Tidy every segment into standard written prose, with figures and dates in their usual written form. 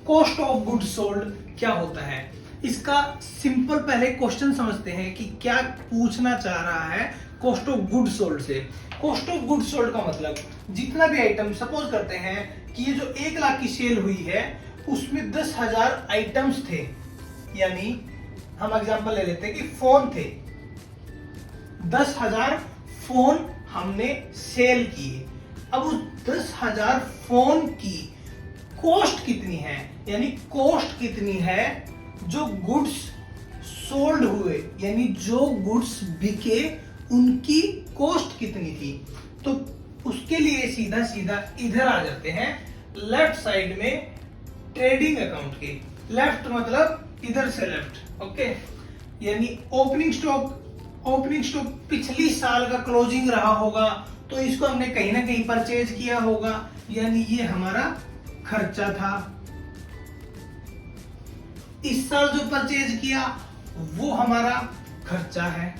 Cost of good sold क्या होता है। इसका सिंपल पहले क्वेश्चन समझते हैं कि क्या पूछना चाह रहा है कॉस्ट ऑफ गुड सोल्ड से। कॉस्ट ऑफ गुड सोल्ड का मतलब जितना भी आइटम, सपोज करते हैं कि ये जो 1 लाख की सेल हुई है उसमें 10,000 आइटम्स थे, यानी हम एग्जांपल ले लेते हैं कि फोन थे, 10,000 फोन हमने सेल किए। अब उस 10,000 फोन की कॉस्ट कितनी है, यानी कॉस्ट कितनी है जो गुड्स सोल्ड हुए, यानी जो गुड्स बिके उनकी कॉस्ट कितनी थी। तो उसके लिए सीधा सीधा इधर आ जाते हैं लेफ्ट साइड में ट्रेडिंग अकाउंट के। लेफ्ट मतलब इधर से लेफ्ट, ओके, यानी ओपनिंग स्टॉक पिछली साल का क्लोजिंग रहा होगा तो इसको हमने कहीं ना कहीं परचेज किया होगा, यानी ये हमारा खर्चा था। इस साल जो परचेज किया वो हमारा खर्चा है।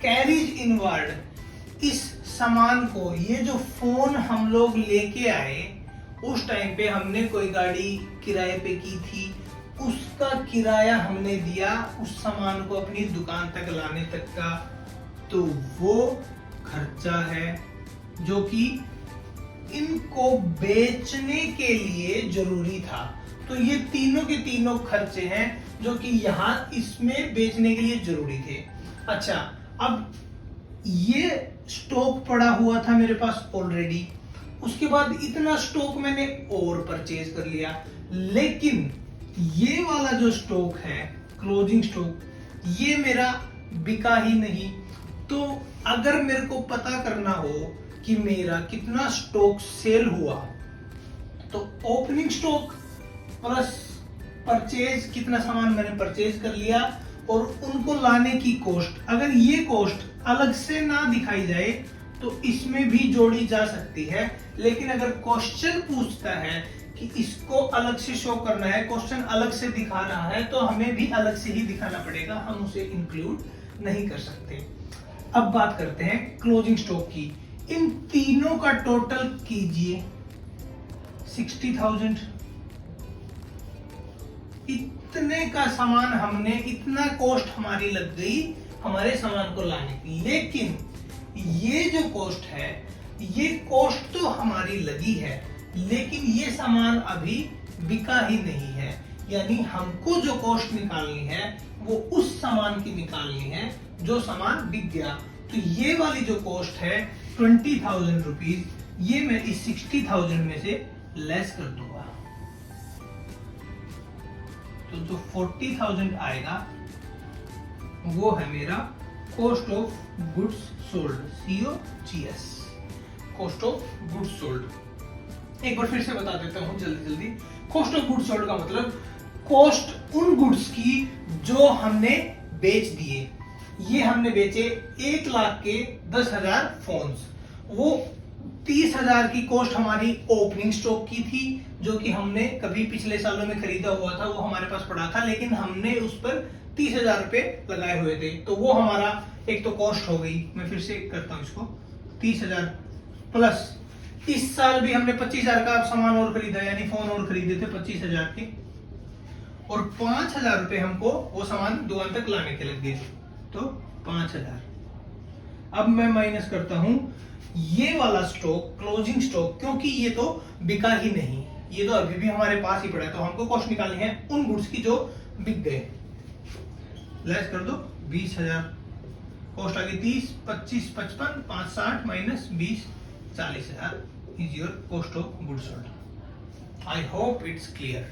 कैरीज इनवर्ड, इस सामान को, ये जो फोन हम लोग लेके आए उस टाइम पे हमने कोई गाड़ी किराए पे की थी, उसका किराया हमने दिया उस सामान को अपनी दुकान तक लाने तक का, तो वो खर्चा है जो कि इनको बेचने के लिए जरूरी था। तो ये तीनों के तीनों खर्चे हैं जो कि यहां इसमें बेचने के लिए जरूरी थे। अच्छा, अब ये स्टॉक पड़ा हुआ था मेरे पास ऑलरेडी, उसके बाद इतना स्टॉक मैंने और परचेज कर लिया, लेकिन ये वाला जो स्टॉक है क्लोजिंग स्टॉक, ये मेरा बिका ही नहीं। तो अगर मेरे को पता करना हो कि मेरा कितना स्टॉक सेल हुआ, तो ओपनिंग स्टॉक प्लस परचेज, कितना सामान मैंने परचेज कर लिया, और उनको लाने की कॉस्ट, अगर ये कॉस्ट अलग से ना दिखाई जाए तो इसमें भी जोड़ी जा सकती है। लेकिन अगर क्वेश्चन पूछता है कि इसको अलग से शो करना है, क्वेश्चन अलग से दिखाना है, तो हमें भी अलग से ही दिखाना पड़ेगा, हम उसे इंक्लूड नहीं कर सकते। अब बात करते हैं क्लोजिंग स्टॉक की। इन तीनों का टोटल कीजिए 60,000। इतने का सामान हमने, इतना कॉस्ट हमारी लग गई हमारे सामान को लाने की, लेकिन ये जो कॉस्ट है, ये कॉस्ट तो हमारी लगी है, लेकिन ये सामान अभी बिका ही नहीं है। यानी हमको जो कॉस्ट निकालनी है वो उस सामान की निकालनी है जो सामान बिक गया। तो ये वाली जो कॉस्ट है 20,000 रुपीज, ये मैं इस 60,000 में से लेस कर दूंगा, तो जो 40,000 आएगा वो है मेरा cost of goods sold, COGS, cost of goods sold. एक बार फिर से बता देता हूं जल्दी। कॉस्ट ऑफ गुड्स सोल्ड का मतलब कॉस्ट उन गुड्स की जो हमने बेच दिए। ये हमने बेचे 1 लाख के 10,000 फोन्स, वो 30,000 की कॉस्ट हमारी ओपनिंग स्टॉक की थी, जो कि हमने कभी पिछले सालों में खरीदा हुआ था, वो हमारे पास पड़ा था, लेकिन हमने उस पर 30,000 रुपए लगाए हुए थे, तो वो हमारा एक तो कॉस्ट हो गई। मैं फिर से करता हूं इसको, 30,000 प्लस इस साल भी हमने 25,000 का सामान और खरीदा, यानी फोन और खरीदे थे 25,000 के, और 5,000 रुपए हमको वो सामान दुकान तक लाने के लग गए, तो 5,000। अब मैं माइनस करता हूं ये वाला स्टॉक, क्लोजिंग स्टॉक, क्योंकि ये तो बिका ही नहीं, ये तो अभी भी हमारे पास ही पड़ा है, तो हमको कॉस्ट निकालनी है उन गुड्स की जो बिक गए। लेस कर दो 20,000, कॉस्ट आ गई 30, 25, 55, 5, 60 minus 20, 40,000 is your cost of goods sold. I hope it's clear.